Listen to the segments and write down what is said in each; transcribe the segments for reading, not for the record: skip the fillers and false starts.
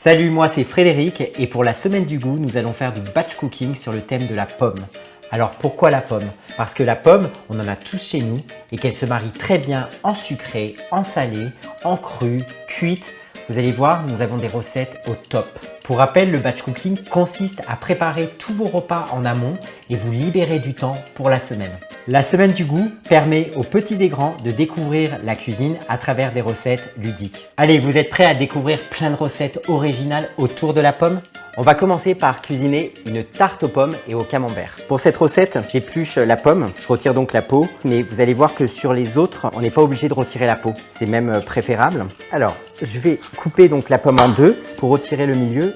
Salut, moi c'est Frédéric et pour la semaine du goût, nous allons faire du batch cooking sur le thème de la pomme. Alors pourquoi la pomme? Parce que la pomme, on en a tous chez nous et qu'elle se marie très bien en sucré, en salé, en cru, cuite. Vous allez voir, nous avons des recettes au top. Pour rappel, le batch cooking consiste à préparer tous vos repas en amont et vous libérer du temps pour la semaine. La semaine du goût permet aux petits et grands de découvrir la cuisine à travers des recettes ludiques. Allez, vous êtes prêts à découvrir plein de recettes originales autour de la pomme? On va commencer par cuisiner une tarte aux pommes et au camembert. Pour cette recette, j'épluche la pomme, je retire donc la peau, mais vous allez voir que sur les autres, on n'est pas obligé de retirer la peau. C'est même préférable. Alors, je vais couper donc la pomme en deux pour retirer le milieu.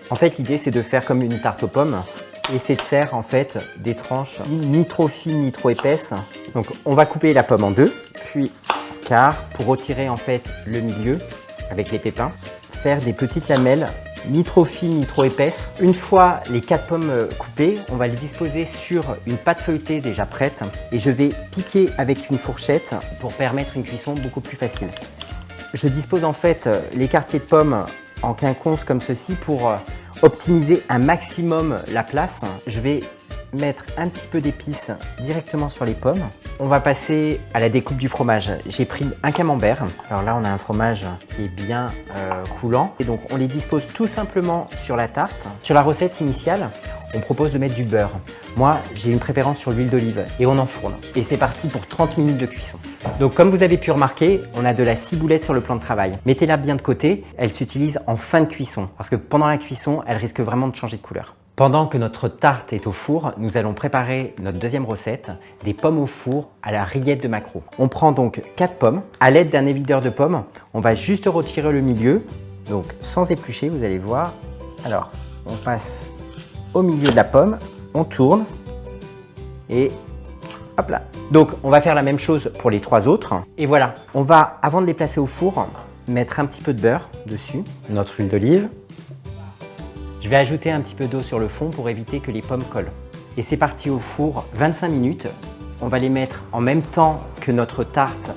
En fait, l'idée c'est de faire comme une tarte aux pommes et c'est de faire en fait des tranches ni trop fines ni trop épaisses. Donc, on va couper la pomme en deux, puis quart pour retirer en fait le milieu avec les pépins. Faire des petites lamelles ni trop fines ni trop épaisses. Une fois les 4 pommes coupées, on va les disposer sur une pâte feuilletée déjà prête et je vais piquer avec une fourchette pour permettre une cuisson beaucoup plus facile. Je dispose en fait les quartiers de pommes en quinconce comme ceci pour optimiser un maximum la place. Je vais mettre un petit peu d'épices directement sur les pommes. On va passer à la découpe du fromage. J'ai pris un camembert. Alors là, on a un fromage qui est bien coulant. Et donc, on les dispose tout simplement sur la tarte. Sur la recette initiale, on propose de mettre du beurre. Moi, j'ai une préférence sur l'huile d'olive et on enfourne. Et c'est parti pour 30 minutes de cuisson. Donc, comme vous avez pu remarquer, on a de la ciboulette sur le plan de travail. Mettez-la bien de côté. Elle s'utilise en fin de cuisson parce que pendant la cuisson, elle risque vraiment de changer de couleur. Pendant que notre tarte est au four, nous allons préparer notre deuxième recette, des pommes au four à la rillette de maquereau. On prend donc 4 pommes. À l'aide d'un évideur de pommes, on va juste retirer le milieu, donc sans éplucher, vous allez voir. Alors, on passe au milieu de la pomme, on tourne et hop là. Donc, on va faire la même chose pour les 3 autres. Et voilà, on va, avant de les placer au four, mettre un petit peu de beurre dessus, notre huile d'olive. Je vais ajouter un petit peu d'eau sur le fond pour éviter que les pommes collent. Et c'est parti au four 25 minutes. On va les mettre en même temps que notre tarte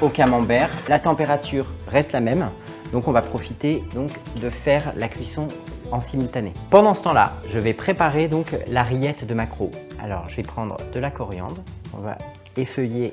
au camembert. La température reste la même, donc on va profiter donc de faire la cuisson en simultané. Pendant ce temps-là, je vais préparer donc la rillette de maquereau. Alors, je vais prendre de la coriandre. On va effeuiller,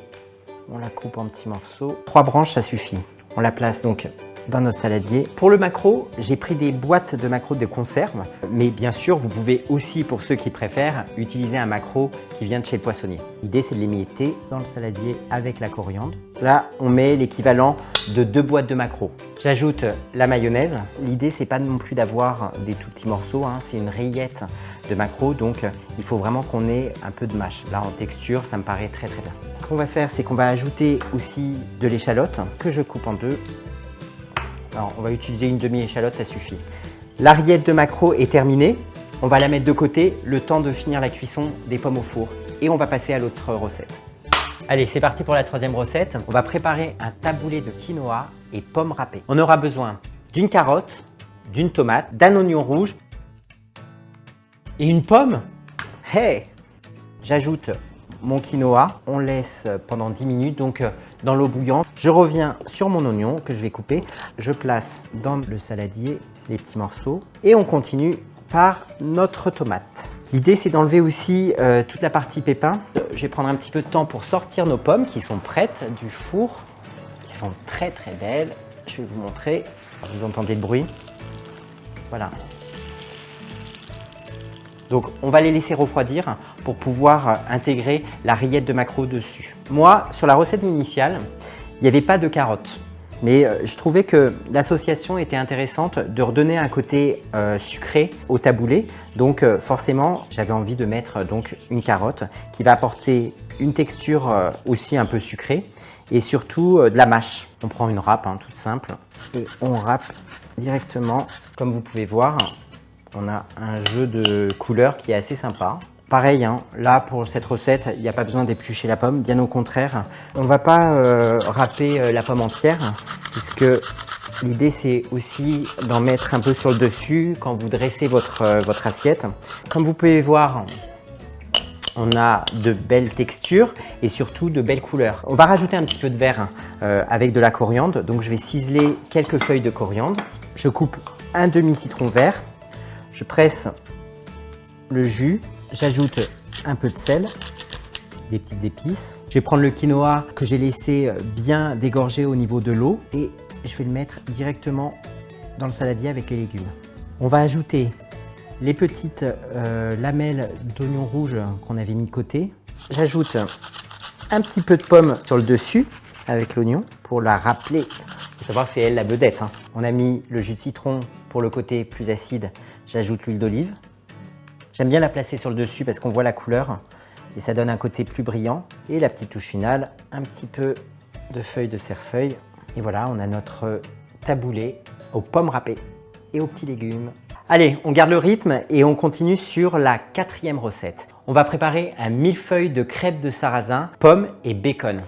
on la coupe en petits morceaux. 3 branches, ça suffit. On la place donc dans notre saladier. Pour le maquereau, j'ai pris des boîtes de maquereau de conserve, mais bien sûr, vous pouvez aussi, pour ceux qui préfèrent, utiliser un maquereau qui vient de chez le poissonnier. L'idée, c'est de l'émietter dans le saladier avec la coriandre. Là, on met l'équivalent de 2 boîtes de maquereau. J'ajoute la mayonnaise. L'idée, c'est pas non plus d'avoir des tout petits morceaux, hein. C'est une rillette de maquereau, donc il faut vraiment qu'on ait un peu de mâche. Là, en texture, ça me paraît très très bien. Ce qu'on va faire, c'est qu'on va ajouter aussi de l'échalote que je coupe en deux. Alors, on va utiliser une demi-échalote, ça suffit. La rillette de maquereau est terminée. On va la mettre de côté, le temps de finir la cuisson des pommes au four. Et on va passer à l'autre recette. Allez, c'est parti pour la troisième recette. On va préparer un taboulé de quinoa et pommes râpées. On aura besoin d'une carotte, d'une tomate, d'un oignon rouge et une pomme. Hey! J'ajoute mon quinoa, on laisse pendant 10 minutes donc dans l'eau bouillante. Je reviens sur mon oignon que je vais couper. Je place dans le saladier les petits morceaux et on continue par notre tomate. L'idée, c'est d'enlever aussi toute la partie pépins. Je vais prendre un petit peu de temps pour sortir nos pommes qui sont prêtes du four, qui sont très très belles. Je vais vous montrer. Vous entendez le bruit. Voilà. Donc, on va les laisser refroidir pour pouvoir intégrer la rillette de maquereau dessus. Moi, sur la recette initiale, il n'y avait pas de carottes. Mais je trouvais que l'association était intéressante de redonner un côté sucré au taboulé. Donc forcément, j'avais envie de mettre donc une carotte qui va apporter une texture aussi un peu sucrée et surtout de la mâche. On prend une râpe toute simple et on râpe directement. Comme vous pouvez voir, on a un jeu de couleurs qui est assez sympa. Pareil, là pour cette recette, il n'y a pas besoin d'éplucher la pomme, bien au contraire. On ne va pas râper la pomme entière, puisque l'idée c'est aussi d'en mettre un peu sur le dessus quand vous dressez votre assiette. Comme vous pouvez voir, On a de belles textures et surtout de belles couleurs. On va rajouter un petit peu de vert avec de la coriandre. Donc je vais ciseler quelques feuilles de coriandre. Je coupe un demi-citron vert. Je presse le jus. J'ajoute un peu de sel, des petites épices. Je vais prendre le quinoa que j'ai laissé bien dégorger au niveau de l'eau et je vais le mettre directement dans le saladier avec les légumes. On va ajouter les petites lamelles d'oignon rouge qu'on avait mis de côté. J'ajoute un petit peu de pomme sur le dessus avec l'oignon pour la rappeler. Il faut savoir que c'est elle la vedette, hein. On a mis le jus de citron pour le côté plus acide. J'ajoute l'huile d'olive. J'aime bien la placer sur le dessus parce qu'on voit la couleur et ça donne un côté plus brillant. Et la petite touche finale, un petit peu de feuilles de cerfeuil. Et voilà, on a notre taboulé aux pommes râpées et aux petits légumes. Allez, on garde le rythme et on continue sur la 4e recette. On va préparer un millefeuille de crêpes de sarrasin, pommes et bacon.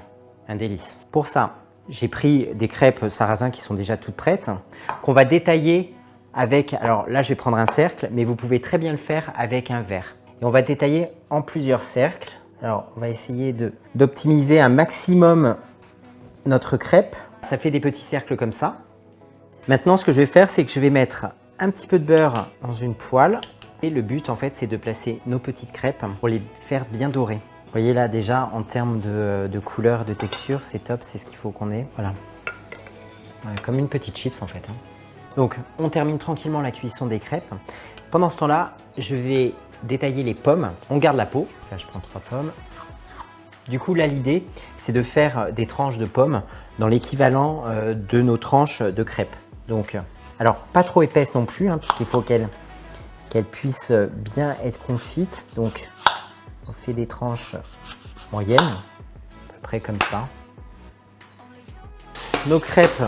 Un délice. Pour ça, j'ai pris des crêpes sarrasin qui sont déjà toutes prêtes, qu'on va détailler avec, alors là je vais prendre un cercle, mais vous pouvez très bien le faire avec un verre. Et on va détailler en plusieurs cercles. Alors on va essayer d'optimiser un maximum notre crêpe. Ça fait des petits cercles comme ça. Maintenant ce que je vais faire, c'est que je vais mettre un petit peu de beurre dans une poêle. Et le but en fait c'est de placer nos petites crêpes pour les faire bien dorées. Vous voyez là déjà en termes de couleur, de texture, c'est top, c'est ce qu'il faut qu'on ait. Voilà. Comme une petite chips en fait, hein. Donc on termine tranquillement la cuisson des crêpes. Pendant ce temps-là, je vais détailler les pommes. On garde la peau. Là je prends 3 pommes. Du coup là l'idée c'est de faire des tranches de pommes dans l'équivalent de nos tranches de crêpes. Donc alors pas trop épaisse non plus, hein, puisqu'il faut qu'elle puisse bien être confite. Donc on fait des tranches moyennes, à peu près comme ça. Nos crêpes,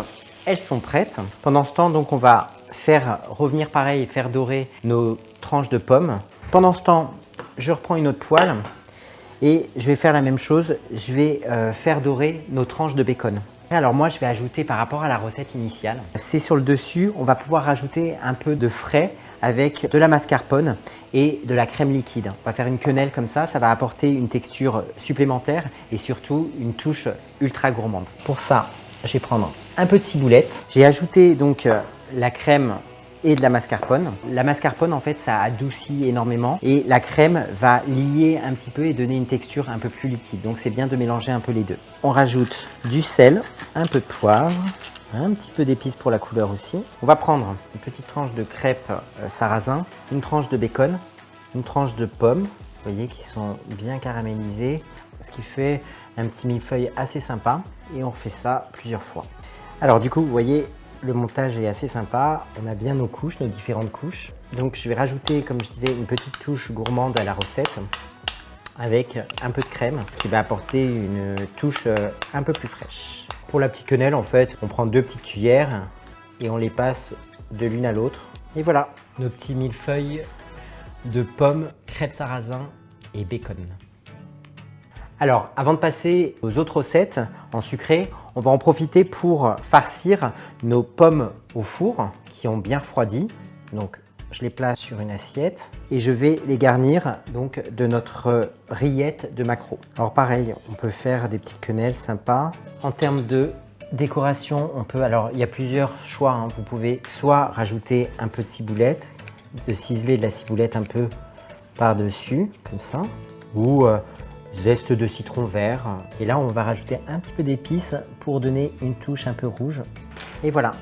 elles sont prêtes. Pendant ce temps, donc, on va faire revenir pareil et faire dorer nos tranches de pommes. Pendant ce temps, je reprends une autre poêle et je vais faire la même chose. Je vais faire dorer nos tranches de bacon. Alors moi, je vais ajouter par rapport à la recette initiale. C'est sur le dessus, on va pouvoir rajouter un peu de frais avec de la mascarpone et de la crème liquide. On va faire une quenelle comme ça va apporter une texture supplémentaire et surtout une touche ultra gourmande. Pour ça, je vais prendre un peu de ciboulette. J'ai ajouté donc la crème et de la mascarpone. La mascarpone en fait ça adoucit énormément et la crème va lier un petit peu et donner une texture un peu plus liquide. Donc c'est bien de mélanger un peu les deux. On rajoute du sel, un peu de poivre, un petit peu d'épices pour la couleur aussi. On va prendre une petite tranche de crêpe sarrasin, une tranche de bacon, une tranche de pommes, vous voyez, qui sont bien caramélisées, ce qui fait un petit millefeuille assez sympa et on refait ça plusieurs fois. Alors du coup, vous voyez, le montage est assez sympa, on a bien nos couches, nos différentes couches. Donc je vais rajouter, comme je disais, une petite touche gourmande à la recette avec un peu de crème qui va apporter une touche un peu plus fraîche. Pour la petite quenelle, en fait, on prend 2 petites cuillères et on les passe de l'une à l'autre. Et voilà, nos petits millefeuilles de pommes, crêpes sarrasin et bacon. Alors, avant de passer aux autres recettes en sucré, on va en profiter pour farcir nos pommes au four qui ont bien refroidi. Donc, je les place sur une assiette et je vais les garnir donc de notre rillette de maquereau. Alors pareil, on peut faire des petites quenelles sympas. En termes de décoration, on peut, alors il y a plusieurs choix, hein. Vous pouvez soit rajouter un peu de ciboulette, de ciseler de la ciboulette un peu par-dessus, comme ça, ou zeste de citron vert. Et là, on va rajouter un petit peu d'épices pour donner une touche un peu rouge. Et voilà,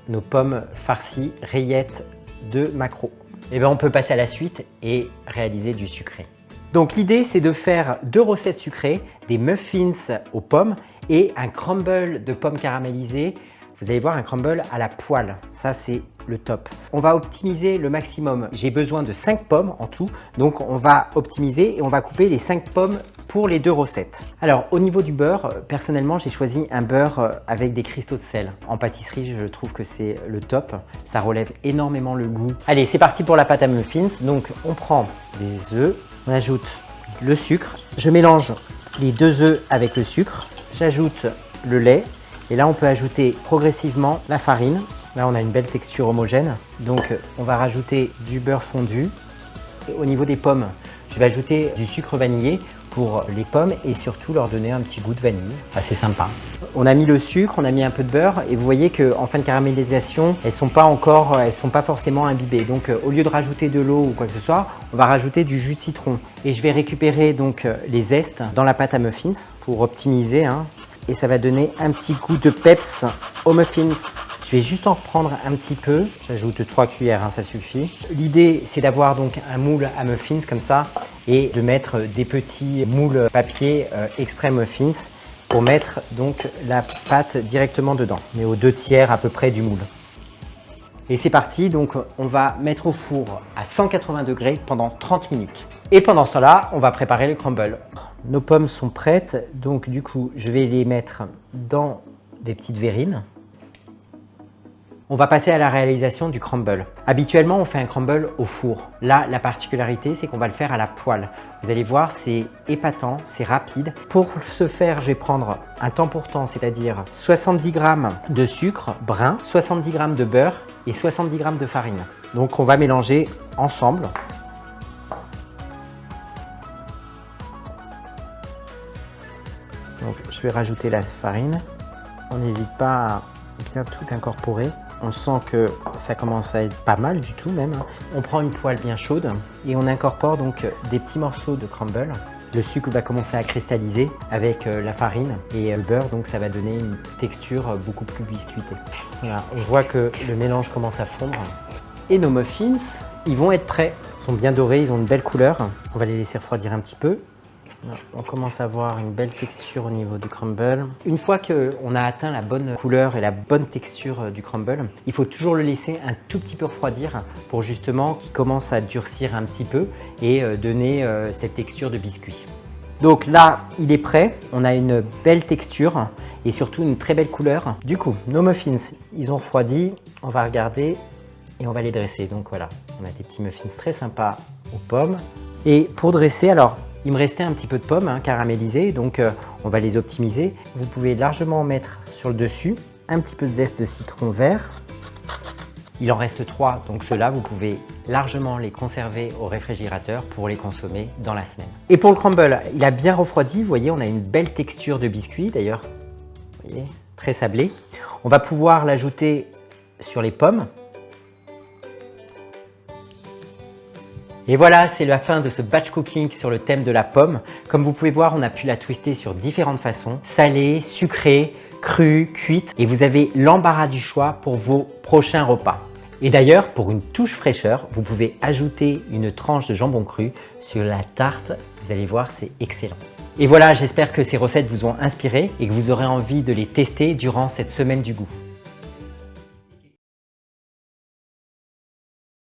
nos pommes farcies rillettes de maquereau. Et bien on peut passer à la suite et réaliser du sucré. Donc l'idée c'est de faire 2 recettes sucrées, des muffins aux pommes et un crumble de pommes caramélisées. Vous allez voir, un crumble à la poêle, ça c'est le top. On va optimiser le maximum. J'ai besoin de 5 pommes en tout, donc on va optimiser et on va couper les 5 pommes pour les 2 recettes. Alors au niveau du beurre, personnellement j'ai choisi un beurre avec des cristaux de sel. En pâtisserie, je trouve que c'est le top, ça relève énormément le goût. Allez, c'est parti pour la pâte à muffins. Donc on prend des œufs, on ajoute le sucre, je mélange les 2 œufs avec le sucre, j'ajoute le lait. Et là, on peut ajouter progressivement la farine. Là, on a une belle texture homogène. Donc, on va rajouter du beurre fondu. Et au niveau des pommes, Je vais ajouter du sucre vanillé pour les pommes et surtout leur donner un petit goût de vanille, assez sympa. On a mis le sucre, on a mis un peu de beurre et vous voyez qu'en fin de caramélisation, elles sont pas forcément imbibées. Donc au lieu de rajouter de l'eau ou quoi que ce soit, on va rajouter du jus de citron. Et je vais récupérer donc les zestes dans la pâte à muffins pour optimiser, hein. Et ça va donner un petit goût de peps aux muffins. Je vais juste en reprendre un petit peu, j'ajoute 3 cuillères, hein, ça suffit. L'idée c'est d'avoir donc un moule à muffins comme ça et de mettre des petits moules papier exprès muffins pour mettre donc la pâte directement dedans, mais aux 2/3 à peu près du moule. Et c'est parti, donc on va mettre au four à 180 degrés pendant 30 minutes. Et pendant cela, on va préparer le crumble. Nos pommes sont prêtes, donc du coup, je vais les mettre dans des petites verrines. On va passer à la réalisation du crumble. Habituellement, on fait un crumble au four. Là, la particularité, c'est qu'on va le faire à la poêle. Vous allez voir, c'est épatant, c'est rapide. Pour ce faire, je vais prendre un temps pour temps, c'est-à-dire 70 g de sucre brun, 70 g de beurre et 70 g de farine. Donc, on va mélanger ensemble. Donc, je vais rajouter la farine. On n'hésite pas à bien tout incorporer. On sent que ça commence à être pas mal du tout même. On prend une poêle bien chaude et on incorpore donc des petits morceaux de crumble. Le sucre va commencer à cristalliser avec la farine et le beurre, donc ça va donner une texture beaucoup plus biscuitée. Voilà, on voit que le mélange commence à fondre. Et nos muffins, ils vont être prêts. Ils sont bien dorés, ils ont une belle couleur. On va les laisser refroidir un petit peu. On commence à avoir une belle texture au niveau du crumble. Une fois qu'on a atteint la bonne couleur et la bonne texture du crumble, il faut toujours le laisser un tout petit peu refroidir pour justement qu'il commence à durcir un petit peu et donner cette texture de biscuit. Donc là, il est prêt. On a une belle texture et surtout une très belle couleur. Du coup, nos muffins, ils ont refroidi. On va regarder et on va les dresser. Donc voilà, on a des petits muffins très sympas aux pommes. Et pour dresser, alors, il me restait un petit peu de pommes caramélisées, donc on va les optimiser. Vous pouvez largement en mettre sur le dessus, un petit peu de zeste de citron vert. Il en reste 3, donc ceux-là, vous pouvez largement les conserver au réfrigérateur pour les consommer dans la semaine. Et pour le crumble, il a bien refroidi, vous voyez, on a une belle texture de biscuit d'ailleurs, vous voyez, très sablé. On va pouvoir l'ajouter sur les pommes. Et voilà, c'est la fin de ce batch cooking sur le thème de la pomme. Comme vous pouvez voir, on a pu la twister sur différentes façons. Salée, sucrée, crue, cuite. Et vous avez l'embarras du choix pour vos prochains repas. Et d'ailleurs, pour une touche fraîcheur, vous pouvez ajouter une tranche de jambon cru sur la tarte. Vous allez voir, c'est excellent. Et voilà, j'espère que ces recettes vous ont inspiré et que vous aurez envie de les tester durant cette semaine du goût.